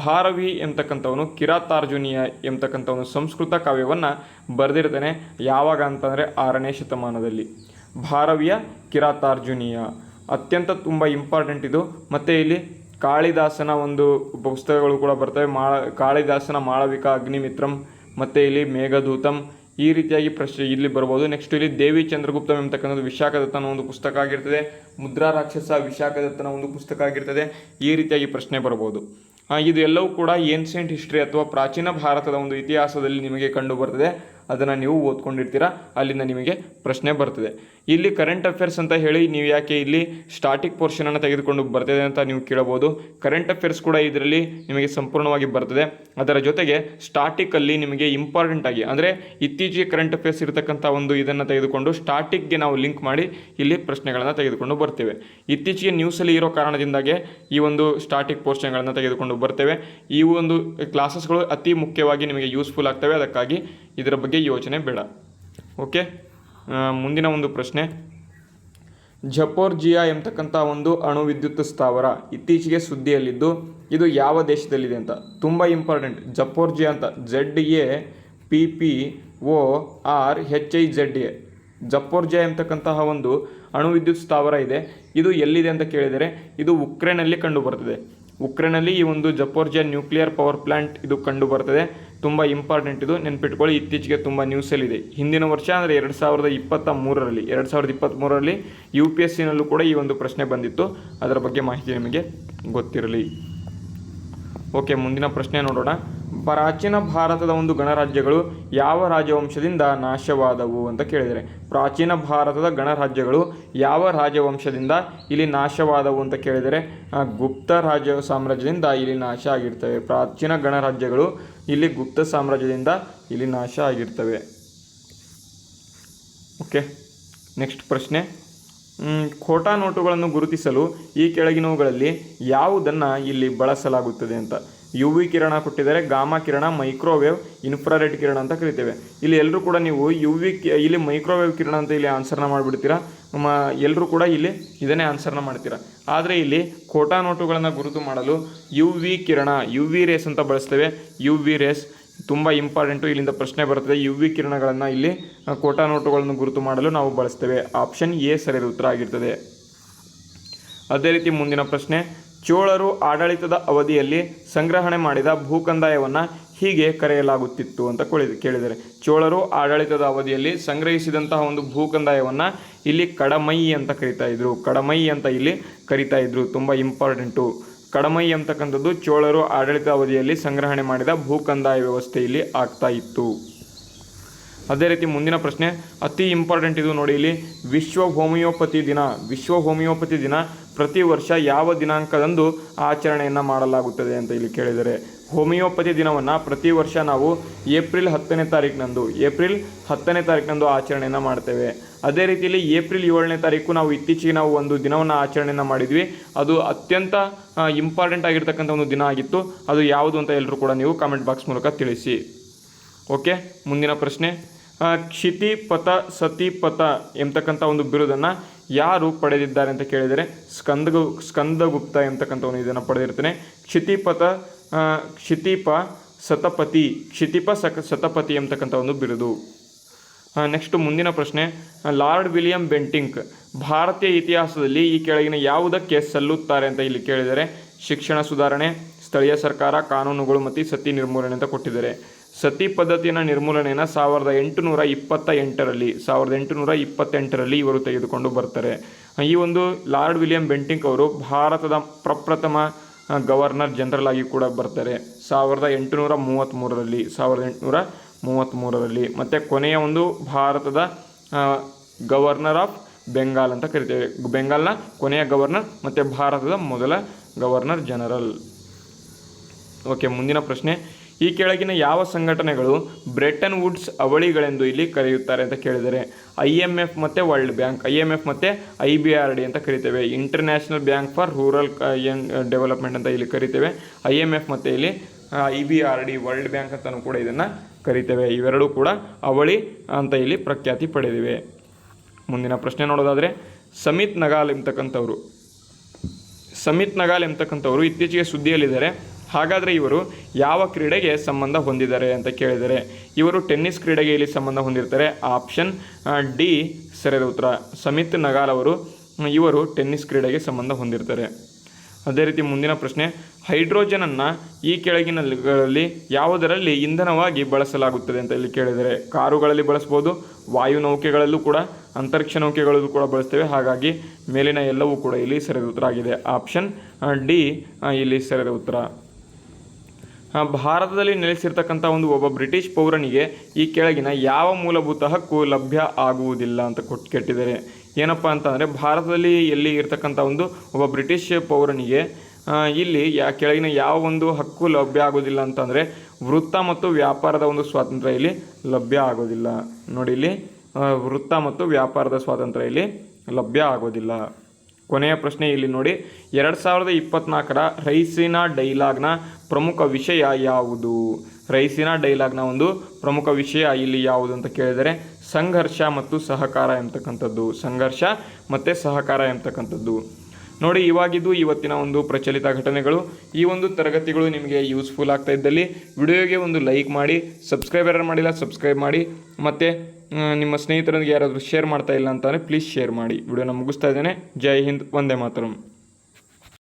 ಭಾರವಿ ಎಂಬತಕ್ಕಂಥವನು ಕಿರಾತಾರ್ಜುನಿಯ ಎಂಬತಕ್ಕಂಥವನು ಸಂಸ್ಕೃತ ಕಾವ್ಯವನ್ನು ಬರೆದಿರ್ತಾನೆ. ಯಾವಾಗ ಅಂತಂದರೆ 6ನೇ ಶತಮಾನದಲ್ಲಿ. ಭಾರವಿಯ ಕಿರಾತಾರ್ಜುನಿಯ ಅತ್ಯಂತ ತುಂಬ ಇಂಪಾರ್ಟೆಂಟ್ ಇದು. ಮತ್ತು ಇಲ್ಲಿ ಕಾಳಿದಾಸನ ಒಂದು ಪುಸ್ತಕಗಳು ಕೂಡ ಬರ್ತವೆ. ಕಾಳಿದಾಸನ ಮಾಳವಿಕಾ ಅಗ್ನಿಮಿತ್ರಂ ಮತ್ತು ಇಲ್ಲಿ ಮೇಘದೂತಂ ಈ ರೀತಿಯಾಗಿ ಪ್ರಶ್ನೆ ಇಲ್ಲಿ ಬರ್ಬೋದು. ನೆಕ್ಸ್ಟ್ ಇಲ್ಲಿ ದೇವಿ ಚಂದ್ರಗುಪ್ತಂ ಎಂಬತಕ್ಕಂಥದ್ದು ವಿಶಾಖದತ್ತನ ಒಂದು ಪುಸ್ತಕ ಆಗಿರ್ತದೆ. ಮುದ್ರಾ ರಾಕ್ಷಸ ವಿಶಾಖದತ್ತನ ಒಂದು ಪುಸ್ತಕ ಆಗಿರ್ತದೆ. ಈ ರೀತಿಯಾಗಿ ಪ್ರಶ್ನೆ ಬರ್ಬೋದು. ಇದು ಎಲ್ಲವೂ ಕೂಡ ಏನ್ಷಿಯಂಟ್ ಹಿಸ್ಟ್ರಿ ಅಥವಾ ಪ್ರಾಚೀನ ಭಾರತದ ಒಂದು ಇತಿಹಾಸದಲ್ಲಿ ನಿಮಗೆ ಕಂಡು ಬರ್ತದೆ. ಅದನ್ನು ನೀವು ಓದ್ಕೊಂಡಿರ್ತೀರ, ಅಲ್ಲಿಂದ ನಿಮಗೆ ಪ್ರಶ್ನೆ ಬರ್ತದೆ. ಇಲ್ಲಿ ಕರೆಂಟ್ ಅಫೇರ್ಸ್ ಅಂತ ಹೇಳಿ ನೀವು ಯಾಕೆ ಇಲ್ಲಿ ಸ್ಟಾಟಿಕ್ ಪೋರ್ಷನನ್ನು ತೆಗೆದುಕೊಂಡು ಬರ್ತದೆ ಅಂತ ನೀವು ಕೇಳಬಹುದು. ಕರೆಂಟ್ ಅಫೇರ್ಸ್ ಕೂಡ ಇದರಲ್ಲಿ ನಿಮಗೆ ಸಂಪೂರ್ಣವಾಗಿ ಬರ್ತದೆ. ಅದರ ಜೊತೆಗೆ ಸ್ಟಾಟಿಕಲ್ಲಿ ನಿಮಗೆ ಇಂಪಾರ್ಟೆಂಟ್ ಆಗಿ ಅಂದರೆ ಇತ್ತೀಚೆಗೆ ಕರೆಂಟ್ ಅಫೇರ್ಸ್ ಇರತಕ್ಕಂಥ ಒಂದು ಇದನ್ನು ತೆಗೆದುಕೊಂಡು ಸ್ಟಾಟಿಕ್ಗೆ ನಾವು ಲಿಂಕ್ ಮಾಡಿ ಇಲ್ಲಿ ಪ್ರಶ್ನೆಗಳನ್ನು ತೆಗೆದುಕೊಂಡು ಬರ್ತೇವೆ. ಇತ್ತೀಚೆಗೆ ನ್ಯೂಸಲ್ಲಿ ಇರೋ ಕಾರಣದಿಂದಾಗೆ ಈ ಒಂದು ಸ್ಟಾಟಿಕ್ ಪೋರ್ಷನ್ಗಳನ್ನು ತೆಗೆದುಕೊಂಡು ಬರ್ತೇವೆ. ಈ ಒಂದು ಕ್ಲಾಸಸ್ಗಳು ಅತಿ ಮುಖ್ಯವಾಗಿ ನಿಮಗೆ ಯೂಸ್ಫುಲ್ ಆಗ್ತವೆ, ಅದಕ್ಕಾಗಿ ಇದರ ಬಗ್ಗೆ ಯೋಚನೆ ಬೇಡ. ಓಕೆ, ಮುಂದಿನ ಒಂದು ಪ್ರಶ್ನೆ. ಝಪೋರ್ಜಿಯಾ ಎಂಬತಕ್ಕಂಥ ಒಂದು ಅಣು ವಿದ್ಯುತ್ ಸ್ಥಾವರ ಇತ್ತೀಚೆಗೆ ಸುದ್ದಿಯಲ್ಲಿದ್ದು ಇದು ಯಾವ ದೇಶದಲ್ಲಿದೆ ಅಂತ. ತುಂಬ ಇಂಪಾರ್ಟೆಂಟ್. ಝಪೋರ್ಜಿಯಾ ಅಂತ ZAPPORHIZA. ಝಪೋರ್ಜಿಯಾ ಎಂಬತಕ್ಕಂತಹ ಒಂದು ಅಣು ವಿದ್ಯುತ್ ಸ್ಥಾವರ ಇದೆ. ಇದು ಎಲ್ಲಿದೆ ಅಂತ ಕೇಳಿದರೆ ಇದು ಉಕ್ರೇನಲ್ಲಿ ಕಂಡು ಬರ್ತದೆ. ಉಕ್ರೇನಲ್ಲಿ ಈ ಒಂದು ಝಪೋರ್ಜಿಯಾ ನ್ಯೂಕ್ಲಿಯರ್ ಪವರ್ ಪ್ಲಾಂಟ್ ಇದು ಕಂಡು ಬರ್ತದೆ. ತುಂಬ ಇಂಪಾರ್ಟೆಂಟ್, ಇದು ನೆನ್ಪಿಟ್ಕೊಳ್ಳಿ. ಇತ್ತೀಚೆಗೆ ತುಂಬ ನ್ಯೂಸಲ್ಲಿದೆ. ಹಿಂದಿನ ವರ್ಷ ಅಂದರೆ 2023ರಲ್ಲಿ UPSCನಲ್ಲೂ ಕೂಡ ಈ ಒಂದು ಪ್ರಶ್ನೆ ಬಂದಿತ್ತು. ಅದರ ಬಗ್ಗೆ ಮಾಹಿತಿ ನಿಮಗೆ ಗೊತ್ತಿರಲಿ. ಓಕೆ, ಮುಂದಿನ ಪ್ರಶ್ನೆ ನೋಡೋಣ. ಪ್ರಾಚೀನ ಭಾರತದ ಒಂದು ಗಣರಾಜ್ಯಗಳು ಯಾವ ರಾಜವಂಶದಿಂದ ನಾಶವಾದವು ಅಂತ ಕೇಳಿದರೆ, ಪ್ರಾಚೀನ ಭಾರತದ ಗಣರಾಜ್ಯಗಳು ಯಾವ ರಾಜವಂಶದಿಂದ ಇಲ್ಲಿ ನಾಶವಾದವು ಅಂತ ಕೇಳಿದರೆ ಗುಪ್ತ ರಾಜ ಸಾಮ್ರಾಜ್ಯದಿಂದ ಇಲ್ಲಿ ನಾಶ ಆಗಿರ್ತವೆ. ಪ್ರಾಚೀನ ಗಣರಾಜ್ಯಗಳು ಇಲ್ಲಿ ಗುಪ್ತ ಸಾಮ್ರಾಜ್ಯದಿಂದ ಇಲ್ಲಿ ನಾಶ ಆಗಿರ್ತವೆ. ಓಕೆ, ನೆಕ್ಸ್ಟ್ ಪ್ರಶ್ನೆ. ಖೋಟಾ ನೋಟುಗಳನ್ನು ಗುರುತಿಸಲು ಈ ಕೆಳಗಿನವುಗಳಲ್ಲಿ ಯಾವುದನ್ನು ಇಲ್ಲಿ ಬಳಸಲಾಗುತ್ತದೆ ಅಂತ. UV ಕಿರಣ ಕೊಟ್ಟಿದ್ದಾರೆ, ಗಾಮಾ ಕಿರಣ, ಮೈಕ್ರೋವೇವ್, ಇನ್ಫ್ರಾರೆಡ್ ಕಿರಣ ಅಂತ ಕರಿತೇವೆ. ಇಲ್ಲಿ ಎಲ್ಲರೂ ಕೂಡ ನೀವು ಇಲ್ಲಿ ಮೈಕ್ರೋವೇವ್ ಕಿರಣ ಅಂತ ಇಲ್ಲಿ ಆನ್ಸರ್ನ ಮಾಡಿಬಿಡ್ತೀರಾ. ಎಲ್ಲರೂ ಕೂಡ ಇಲ್ಲಿ ಇದನ್ನೇ ಆನ್ಸರ್ನ ಮಾಡ್ತೀರಾ. ಆದರೆ ಇಲ್ಲಿ ಖೋಟಾ ನೋಟುಗಳನ್ನು ಗುರುತು ಮಾಡಲು UV ಕಿರಣ, UV ರೇಸ್ ಅಂತ ಬಳಸ್ತೇವೆ. UV ರೇಸ್ ತುಂಬ ಇಂಪಾರ್ಟೆಂಟು. ಇಲ್ಲಿಂದ ಪ್ರಶ್ನೆ ಬರ್ತದೆ. UV ಕಿರಣಗಳನ್ನು ಇಲ್ಲಿ ಖೋಟಾ ನೋಟುಗಳನ್ನು ಗುರುತು ಮಾಡಲು ನಾವು ಬಳಸ್ತೇವೆ. ಆಪ್ಷನ್ ಎ ಸರಿಯಾದ ಉತ್ತರ ಆಗಿರ್ತದೆ. ಅದೇ ರೀತಿ ಮುಂದಿನ ಪ್ರಶ್ನೆ. ಚೋಳರು ಆಡಳಿತದ ಅವಧಿಯಲ್ಲಿ ಸಂಗ್ರಹಣೆ ಮಾಡಿದ ಭೂಕಂದಾಯವನ್ನು ಹೀಗೆ ಕರೆಯಲಾಗುತ್ತಿತ್ತು ಅಂತ ಕೇಳಿದರೆ, ಚೋಳರು ಆಡಳಿತದ ಅವಧಿಯಲ್ಲಿ ಸಂಗ್ರಹಿಸಿದಂತಹ ಒಂದು ಭೂಕಂದಾಯವನ್ನು ಇಲ್ಲಿ ಕಡಮೈ ಅಂತ ಕರಿತಾ ಇದ್ರು. ಕಡಮೈ ಅಂತ ಇಲ್ಲಿ ಕರಿತಾ ಇದ್ರು. ತುಂಬ ಇಂಪಾರ್ಟೆಂಟು. ಕಡಮೈ ಅಂತಕ್ಕಂಥದ್ದು ಚೋಳರು ಆಡಳಿತ ಅವಧಿಯಲ್ಲಿ ಸಂಗ್ರಹಣೆ ಮಾಡಿದ ಭೂಕಂದಾಯ ವ್ಯವಸ್ಥೆಯಲ್ಲಿ ಆಗ್ತಾ ಇತ್ತು. ಅದೇ ರೀತಿ ಮುಂದಿನ ಪ್ರಶ್ನೆ ಅತಿ ಇಂಪಾರ್ಟೆಂಟ್, ಇದು ನೋಡಿ ಇಲ್ಲಿ. ವಿಶ್ವ ಹೋಮಿಯೋಪತಿ ದಿನ. ವಿಶ್ವ ಹೋಮಿಯೋಪತಿ ದಿನ ಪ್ರತಿ ವರ್ಷ ಯಾವ ದಿನಾಂಕದಂದು ಆಚರಣೆಯನ್ನು ಮಾಡಲಾಗುತ್ತದೆ ಅಂತ ಇಲ್ಲಿ ಕೇಳಿದರೆ, ಹೋಮಿಯೋಪತಿ ದಿನವನ್ನು ಪ್ರತಿ ವರ್ಷ ನಾವು ಏಪ್ರಿಲ್ 10ನೇ ತಾರೀಕಿನಂದು ಆಚರಣೆಯನ್ನು ಮಾಡ್ತೇವೆ. ಅದೇ ರೀತಿಯಲ್ಲಿ ಏಪ್ರಿಲ್ 7ನೇ ತಾರೀಕು ಇತ್ತೀಚೆಗೆ ನಾವು ಒಂದು ದಿನವನ್ನು ಆಚರಣೆಯನ್ನು ಮಾಡಿದ್ವಿ. ಅದು ಅತ್ಯಂತ ಇಂಪಾರ್ಟೆಂಟ್ ಆಗಿರ್ತಕ್ಕಂಥ ಒಂದು ದಿನ ಆಗಿತ್ತು. ಅದು ಯಾವುದು ಅಂತ ಎಲ್ಲರೂ ಕೂಡ ನೀವು ಕಾಮೆಂಟ್ ಬಾಕ್ಸ್ ಮೂಲಕ ತಿಳಿಸಿ. ಓಕೆ, ಮುಂದಿನ ಪ್ರಶ್ನೆ. ಕ್ಷಿತಿಪಥ ಸತಿಪಥ ಎಂಬತಕ್ಕಂಥ ಒಂದು ಬಿರುದನ್ನು ಯಾರು ಪಡೆದಿದ್ದಾರೆ ಅಂತ ಕೇಳಿದರೆ ಸ್ಕಂದಗುಪ್ತ ಎಂಬತಕ್ಕಂಥವನು ಇದನ್ನು ಪಡೆದಿರ್ತಾನೆ. ಕ್ಷಿತಿಪ ಶತಪಥಿ ಎಂಬತಕ್ಕಂಥ ಒಂದು ಬಿರುದು. ನೆಕ್ಸ್ಟ್ ಮುಂದಿನ ಪ್ರಶ್ನೆ. ಲಾರ್ಡ್ ವಿಲಿಯಂ ಬೆಂಟಿಂಕ್ ಭಾರತೀಯ ಇತಿಹಾಸದಲ್ಲಿ ಈ ಕೆಳಗಿನ ಯಾವುದಕ್ಕೆ ಸಲ್ಲುತ್ತಾರೆ ಅಂತ ಇಲ್ಲಿ ಕೇಳಿದರೆ ಶಿಕ್ಷಣ ಸುಧಾರಣೆ, ಸ್ಥಳೀಯ ಸರ್ಕಾರ, ಕಾನೂನುಗಳು ಮತ್ತು ಸತಿ ನಿರ್ಮೂಲನೆ ಅಂತ ಕೊಟ್ಟಿದ್ದಾರೆ. ಸತಿ ಪದ್ಧತಿಯ ನಿರ್ಮೂಲನೆಯನ್ನು 1828ರಲ್ಲಿ ಇವರು ತೆಗೆದುಕೊಂಡು ಬರ್ತಾರೆ. ಈ ಒಂದು ಲಾರ್ಡ್ ವಿಲಿಯಂ ಬೆಂಟಿಂಕ್ ಅವರು ಭಾರತದ ಪ್ರಪ್ರಥಮ ಗವರ್ನರ್ ಜನರಲ್ ಆಗಿ ಕೂಡ ಬರ್ತಾರೆ 1833ರಲ್ಲಿ. ಮತ್ತು ಕೊನೆಯ ಒಂದು ಭಾರತದ ಗವರ್ನರ್ ಆಫ್ ಬೆಂಗಾಲ್ ಅಂತ ಕರಿತೇವೆ. ಬೆಂಗಾಲ್ನ ಕೊನೆಯ ಗವರ್ನರ್ ಮತ್ತು ಭಾರತದ ಮೊದಲ ಗವರ್ನರ್ ಜನರಲ್. ಓಕೆ, ಮುಂದಿನ ಪ್ರಶ್ನೆ. ಈ ಕೆಳಗಿನ ಯಾವ ಸಂಘಟನೆಗಳು ಬ್ರೆಟನ್ ವುಡ್ಸ್ ಅವಳಿಗಳೆಂದು ಇಲ್ಲಿ ಕರೆಯುತ್ತಾರೆ ಅಂತ ಕೇಳಿದರೆ IMF ಮತ್ತು ವರ್ಲ್ಡ್ ಬ್ಯಾಂಕ್. IMF ಮತ್ತು IBRD ಅಂತ ಕರಿತೇವೆ. International bank for rural development ಅಂತ ಇಲ್ಲಿ ಕರಿತೇವೆ. IMF ಮತ್ತು ಇಲ್ಲಿ IBRD ವರ್ಲ್ಡ್ ಬ್ಯಾಂಕ್ ಅಂತಲೂ ಕೂಡ ಇದನ್ನು ಕರಿತೇವೆ. ಇವೆರಡೂ ಕೂಡ ಅವಳಿ ಅಂತ ಇಲ್ಲಿ ಪ್ರಖ್ಯಾತಿ ಪಡೆದಿವೆ. ಮುಂದಿನ ಪ್ರಶ್ನೆ ನೋಡೋದಾದರೆ ಸಮಿತ್ ನಗಾಲ್ ಎಂಬತಕ್ಕಂಥವರು ಇತ್ತೀಚೆಗೆ ಸುದ್ದಿಯಲ್ಲಿದ್ದಾರೆ. ಹಾಗಾದರೆ ಇವರು ಯಾವ ಕ್ರೀಡೆಗೆ ಸಂಬಂಧ ಹೊಂದಿದ್ದಾರೆ ಅಂತ ಕೇಳಿದರೆ ಇವರು ಟೆನ್ನಿಸ್ ಕ್ರೀಡೆಗೆ ಇಲ್ಲಿ ಸಂಬಂಧ ಹೊಂದಿರ್ತಾರೆ. ಆಪ್ಷನ್ ಡಿ ಸರಿಯಾದ ಉತ್ತರ. ಸಮಿತ್ ನಗಾಲ್ ಇವರು ಟೆನ್ನಿಸ್ ಕ್ರೀಡೆಗೆ ಸಂಬಂಧ ಹೊಂದಿರ್ತಾರೆ. ಅದೇ ರೀತಿ ಮುಂದಿನ ಪ್ರಶ್ನೆ. ಹೈಡ್ರೋಜನನ್ನು ಈ ಕೆಳಗಿನಲ್ಲಿ ಯಾವುದರಲ್ಲಿ ಇಂಧನವಾಗಿ ಬಳಸಲಾಗುತ್ತದೆ ಅಂತ ಇಲ್ಲಿ ಕೇಳಿದರೆ ಕಾರುಗಳಲ್ಲಿ ಬಳಸ್ಬೋದು, ವಾಯುನೌಕೆಗಳಲ್ಲೂ ಕೂಡ, ಅಂತರಿಕ್ಷ ನೌಕೆಗಳಲ್ಲೂ ಕೂಡ ಬಳಸ್ತೇವೆ. ಹಾಗಾಗಿ ಮೇಲಿನ ಎಲ್ಲವೂ ಕೂಡ ಇಲ್ಲಿ ಸರಿಯಾದ ಉತ್ತರ ಆಗಿದೆ. ಆಪ್ಷನ್ ಡಿ ಇಲ್ಲಿ ಸರಿಯಾದ ಉತ್ತರ. ಭಾರತದಲ್ಲಿ ನೆಲೆಸಿರ್ತಕ್ಕಂಥ ಒಬ್ಬ ಬ್ರಿಟಿಷ್ ಪೌರನಿಗೆ ಈ ಕೆಳಗಿನ ಯಾವ ಮೂಲಭೂತ ಹಕ್ಕು ಲಭ್ಯ ಆಗುವುದಿಲ್ಲ ಅಂತ ಕೆಟ್ಟಿದ್ದಾರೆ. ಏನಪ್ಪ ಅಂತಂದರೆ ಭಾರತದಲ್ಲಿ ಎಲ್ಲಿ ಇರ್ತಕ್ಕಂಥ ಒಬ್ಬ ಬ್ರಿಟಿಷ್ ಪೌರನಿಗೆ ಇಲ್ಲಿ ಕೆಳಗಿನ ಯಾವ ಒಂದು ಹಕ್ಕು ಲಭ್ಯ ಆಗೋದಿಲ್ಲ ಅಂತಂದರೆ ವೃತ್ತ ಮತ್ತು ವ್ಯಾಪಾರದ ಒಂದು ಸ್ವಾತಂತ್ರ್ಯ ಇಲ್ಲಿ ಲಭ್ಯ ಆಗೋದಿಲ್ಲ. ನೋಡಿ, ಇಲ್ಲಿ ವೃತ್ತ ಮತ್ತು ವ್ಯಾಪಾರದ ಸ್ವಾತಂತ್ರ್ಯ ಇಲ್ಲಿ ಲಭ್ಯ ಆಗೋದಿಲ್ಲ. ಕೊನೆಯ ಪ್ರಶ್ನೆ ಇಲ್ಲಿ ನೋಡಿ. 2024ರ ರೈಸಿನಾ ಡೈಲಾಗ್ನ ಪ್ರಮುಖ ವಿಷಯ ಯಾವುದು? ರೈಸಿನಾ ಡೈಲಾಗ್ನ ಒಂದು ಪ್ರಮುಖ ವಿಷಯ ಇಲ್ಲಿ ಯಾವುದು ಅಂತ ಕೇಳಿದರೆ ಸಂಘರ್ಷ ಮತ್ತು ಸಹಕಾರ ಎಂಬತಕ್ಕಂಥದ್ದು. ಸಂಘರ್ಷ ಮತ್ತು ಸಹಕಾರ ಎಂಬತಕ್ಕಂಥದ್ದು. ನೋಡಿ, ಇವಾಗಿದ್ದು ಇವತ್ತಿನ ಒಂದು ಪ್ರಚಲಿತ ಘಟನೆಗಳು. ಈ ಒಂದು ತರಗತಿಗಳು ನಿಮಗೆ ಯೂಸ್ಫುಲ್ ಆಗ್ತಾ ಇದ್ದಲ್ಲಿ ವಿಡಿಯೋಗೆ ಒಂದು ಲೈಕ್ ಮಾಡಿ, ಸಬ್ಸ್ಕ್ರೈಬ್ ಯಾರು ಮಾಡಿಲ್ಲ ಸಬ್ಸ್ಕ್ರೈಬ್ ಮಾಡಿ, ಮತ್ತು ನಿಮ್ಮ ಸ್ನೇಹಿತರೊಂದಿಗೆ ಯಾರಾದರೂ ಶೇರ್ ಮಾಡ್ತಾ ಇಲ್ಲ ಅಂತಂದರೆ ಪ್ಲೀಸ್ ಶೇರ್ ಮಾಡಿ. ವಿಡಿಯೋನ ಮುಗಿಸ್ತಾ ಇದ್ದೇನೆ. ಜೈ ಹಿಂದ್, ವಂದೇ ಮಾತರಂ.